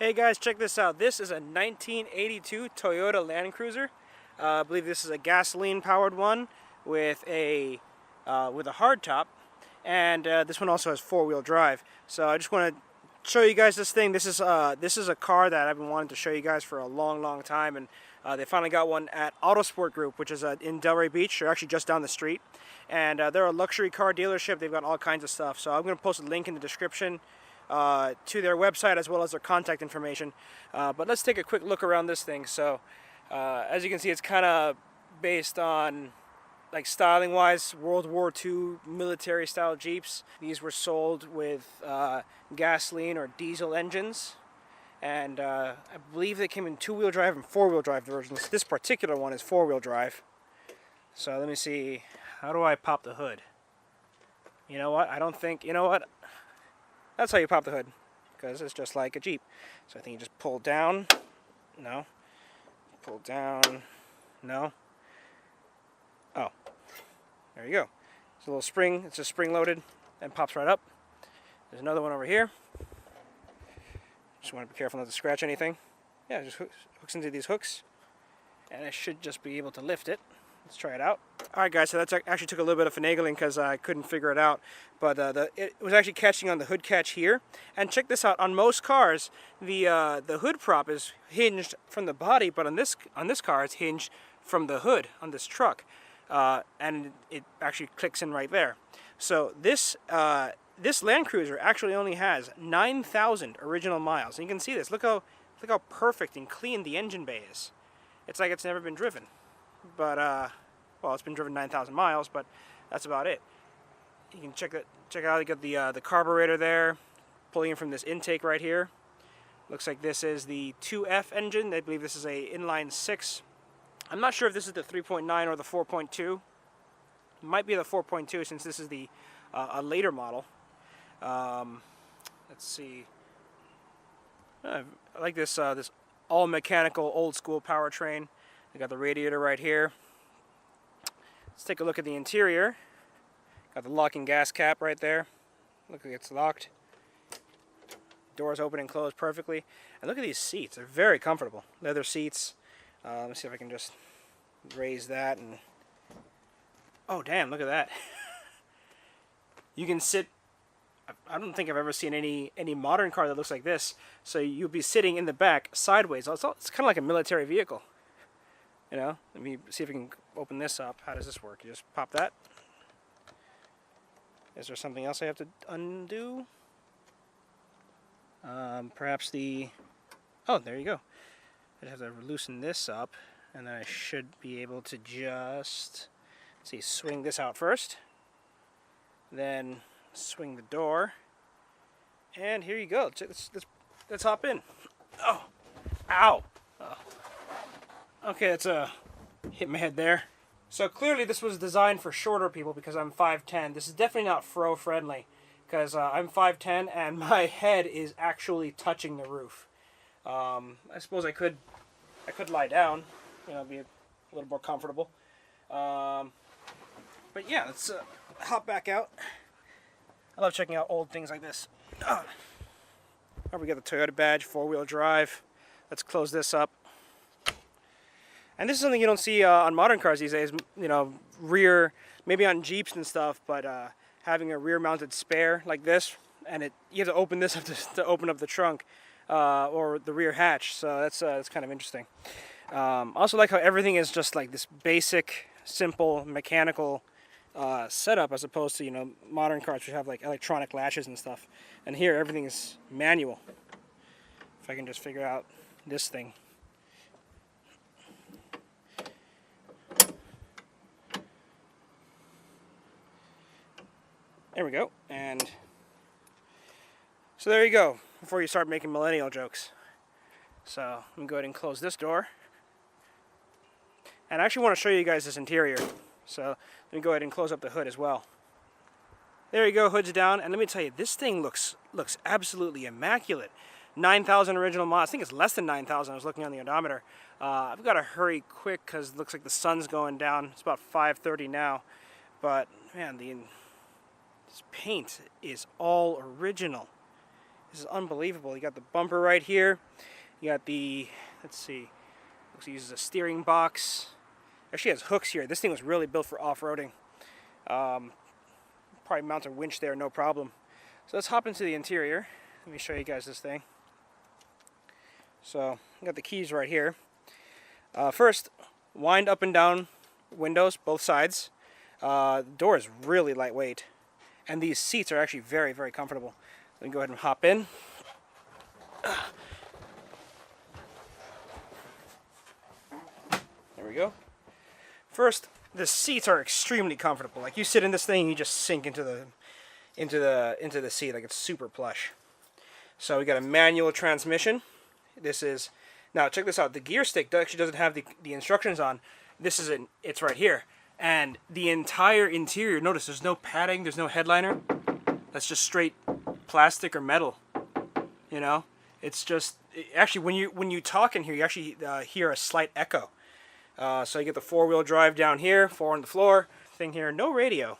Hey guys, check this out. This is a 1982 Toyota Land Cruiser. I believe this is a gasoline-powered one with a hardtop, and this one also has four-wheel drive. So I just want to show you guys this thing. This is a car that I've been wanting to show you guys for a long time, and they finally got one at Autosport Group, which is in Delray Beach. They're actually just down the street, and they're a luxury car dealership. They've got all kinds of stuff. So I'm going to post a link in the description to their website as well as their contact information. But let's take a quick look around this thing. So as you can see, it's kind of based on, like, styling wise, World War II military style Jeeps. These were sold with gasoline or diesel engines, and I believe they came in two-wheel drive and four-wheel drive versions. This particular one is four-wheel drive. So let me see, how do I pop the hood? You know what, that's how you pop the hood, because it's just like a Jeep. So I think you just pull down, no, pull down, no. Oh, there you go. It's a little spring, it's just spring loaded and pops right up. There's another one over here. Just want to be careful not to scratch anything. Yeah, it just hooks into these hooks, and I should just be able to lift it. Let's try it out. Alright guys, so that actually took a little bit of finagling because I couldn't figure it out. But it was actually catching on the hood catch here. And check this out, on most cars, the hood prop is hinged from the body, but on this car it's hinged from the hood on this truck. And it actually clicks in right there. So this Land Cruiser actually only has 9,000 original miles. And you can see this. Look how perfect and clean the engine bay is. It's like it's never been driven. But well, it's been driven 9,000 miles, but that's about it. You can check out. You got the carburetor there, pulling in from this intake right here. Looks like this is the 2F engine. I believe this is a inline 6. I'm not sure if this is the 3.9 or the 4.2. It might be the 4.2 since this is the a later model. Let's see. I like this this all mechanical old school powertrain. I got the radiator right here. Let's take a look at the interior. Got the locking gas cap right there. Look like it's locked. Doors open and close perfectly. And look at these seats. They're very comfortable. Leather seats. Let me see if I can just raise that. And oh, damn, look at that. You can sit. I don't think I've ever seen any modern car that looks like this. So you'll be sitting in the back sideways. It's kind of like a military vehicle. You know, let me see if we can open this up. How does this work? You just pop that. Is there something else I have to undo? Perhaps the... Oh, there you go. I just have to loosen this up, and then I should be able to just... Let's see, swing this out first. Then swing the door. And here you go. Let's hop in. Oh! Ow! Oh. Okay, that's hit my head there. So clearly this was designed for shorter people because I'm 5'10". This is definitely not fro friendly because I'm 5'10" and my head is actually touching the roof. I suppose I could lie down, you know, be a little more comfortable. But yeah, let's hop back out. I love checking out old things like this. Oh, we got the Toyota badge, four-wheel drive. Let's close this up. And this is something you don't see on modern cars these days, you know, rear, maybe on Jeeps and stuff, but having a rear-mounted spare like this, and you have to open this up to open up the trunk or the rear hatch, so that's kind of interesting. I also like how everything is just like this basic, simple, mechanical setup as opposed to, you know, modern cars which have like electronic latches and stuff. And here everything is manual. If I can just figure out this thing. There we go, and so there you go, before you start making millennial jokes. So let me go ahead and close this door. And I actually want to show you guys this interior. So let me go ahead and close up the hood as well. There you go, hood's down, and let me tell you, this thing looks absolutely immaculate. 9,000 original miles. I think it's less than 9,000. I was looking on the odometer. I've got to hurry quick because it looks like the sun's going down. It's about 5:30 now. But man, this paint is all original. This is unbelievable. You got the bumper right here. You got the, let's see, looks like it uses a steering box. Actually has hooks here. This thing was really built for off-roading. Probably mount a winch there, no problem. So let's hop into the interior. Let me show you guys this thing. So I got the keys right here. First, wind up and down windows, both sides. The door is really lightweight, and these seats are actually very, very comfortable. Let me go ahead and hop in. There we go. First, the seats are extremely comfortable. Like, you sit in this thing, you just sink into the seat. Like, it's super plush. So we got a manual transmission. This is, now check this out. The gear stick actually doesn't have the instructions on. It's right here. And the entire interior, notice there's no padding, there's no headliner. That's just straight plastic or metal. You know, it's just, actually when you talk in here, you actually hear a slight echo. So you get the 4-wheel drive down here, 4 on the floor thing here. No radio.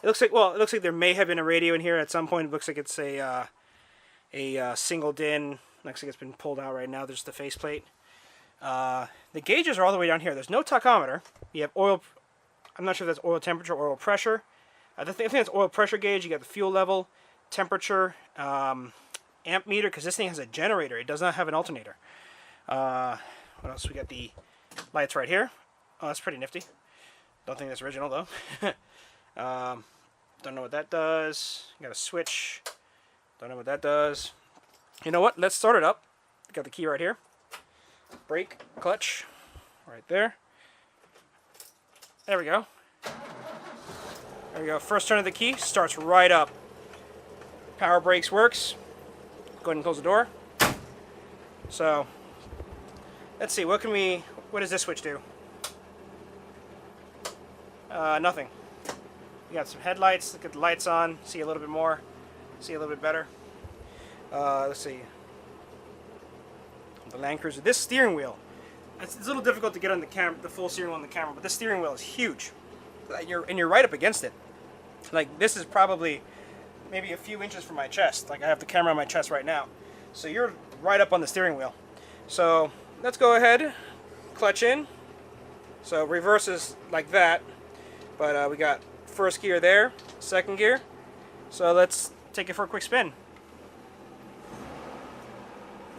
It looks like, well, it looks like there may have been a radio in here at some point. It looks like it's a single DIN. Looks like it's been pulled out right now. There's the faceplate. The gauges are all the way down here. There's no tachometer. You have oil. I'm not sure if that's oil temperature or oil pressure. I think it's oil pressure gauge. You got the fuel level, temperature, amp meter, because this thing has a generator. It does not have an alternator. What else? We got the lights right here. Oh, that's pretty nifty. Don't think that's original though. Don't know what that does. You got a switch. Don't know what that does. You know what? Let's start it up. Got the key right here. Brake, clutch, right there. There we go. There we go. First turn of the key, starts right up. Power brakes works. Go ahead and close the door. So, let's see. What does this switch do? Nothing. You got some headlights. Look at the lights on. See a little bit more. See a little bit better. Let's see. The Land Cruiser. This steering wheel. It's a little difficult to get on the camera, the full steering wheel on the camera, but this steering wheel is huge. You're right up against it. Like, this is probably maybe a few inches from my chest. Like, I have the camera on my chest right now. So you're right up on the steering wheel. So let's go ahead, clutch in. So reverse is like that, but we got first gear there, second gear. So let's take it for a quick spin.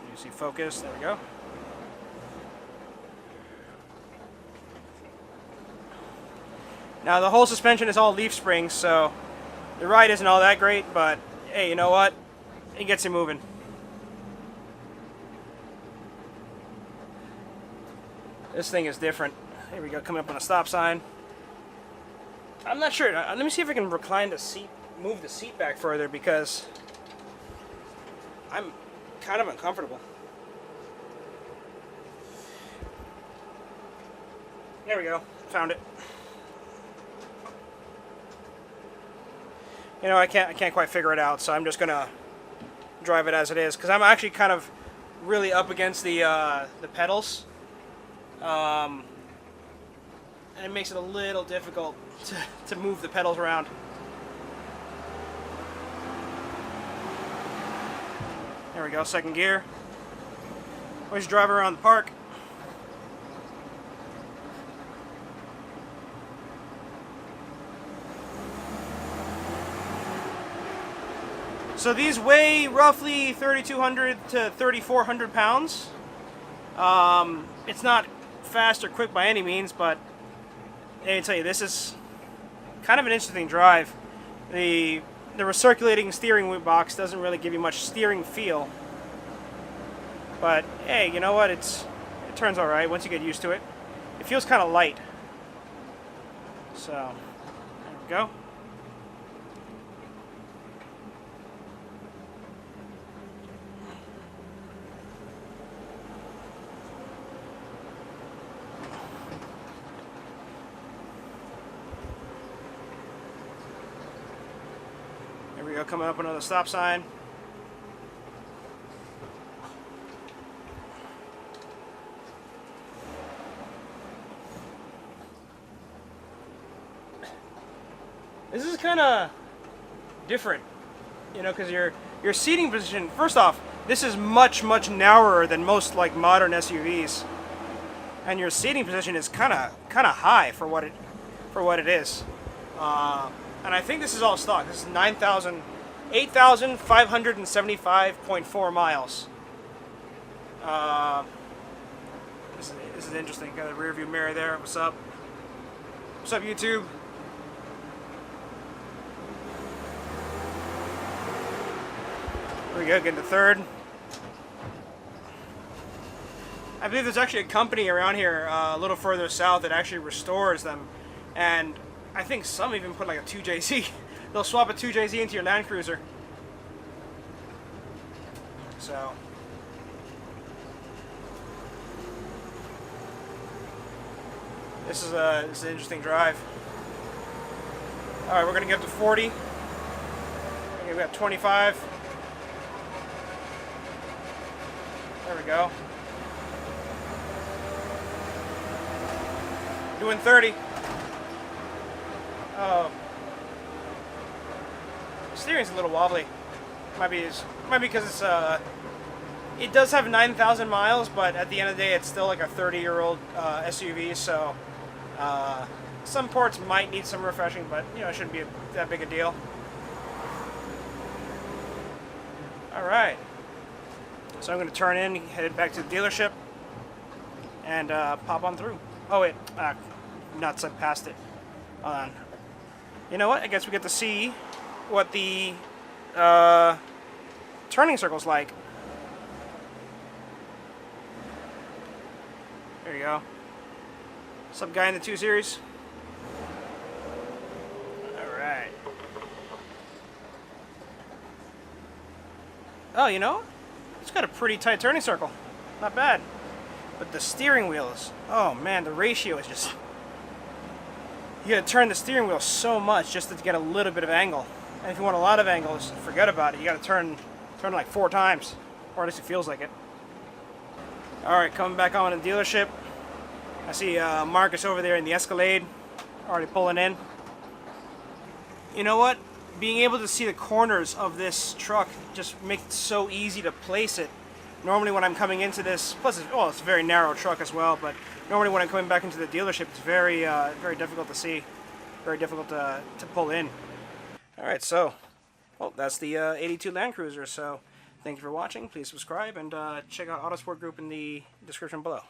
You see focus, there we go. Now the whole suspension is all leaf springs, so the ride isn't all that great, but hey, you know what? It gets you moving. This thing is different. Here we go, coming up on a stop sign. I'm not sure. Let me see if I can recline the seat, move the seat back further, because I'm kind of uncomfortable. There we go. Found it. You know, I can't quite figure it out, so I'm just gonna drive it as it is, because I'm actually kind of really up against the pedals, and it makes it a little difficult to move the pedals around. There we go, second gear. Always drive around the park. So these weigh roughly 3,200 to 3,400 pounds. It's not fast or quick by any means, but I tell you, this is kind of an interesting drive. The recirculating steering wheel box doesn't really give you much steering feel, but hey, you know what? It turns all right once you get used to it. It feels kind of light. So there we go. There we go, coming up another stop sign. This is kind of different, you know, because you're your seating position, first off, this is much narrower than most like modern SUVs, and your seating position is kind of high for what it is. And I think this is all stock. This is 8,575.4 miles. This is interesting. Got a rear view mirror there. What's up? What's up, YouTube? Here we go, getting to third. I believe there's actually a company around here a little further south that actually restores them, and I think some even put like a 2JZ. They'll swap a 2JZ into your Land Cruiser. So this is an interesting drive. All right, we're gonna get up to 40. Okay, we got 25. There we go. Doing 30. Oh, steering's a little wobbly. Might be because it's it does have 9,000 miles, but at the end of the day, it's still like a 30-year-old SUV. So some ports might need some refreshing, but you know, it shouldn't be that big a deal. All right. So I'm going to turn in, head back to the dealership, and pop on through. Oh wait, nuts! I passed it. Hold on. You know what? I guess we get to see what the turning circle's like. There you go. What's up, guy in the 2 Series? All right. Oh, you know, it's got a pretty tight turning circle. Not bad. But the steering wheels, oh man, the ratio is just... You gotta turn the steering wheel so much just to get a little bit of angle. And if you want a lot of angles, forget about it. You gotta turn like 4 times, or at least it feels like it. All right, coming back on to the dealership. I see Marcus over there in the Escalade, already pulling in. You know what? Being able to see the corners of this truck just makes it so easy to place it. Normally when I'm coming into this, plus it's a very narrow truck as well, but normally when I'm coming back into the dealership, it's very difficult to see, very difficult to pull in. All right, so, well, that's the 82 Land Cruiser. So thank you for watching. Please subscribe and check out Autosport Group in the description below.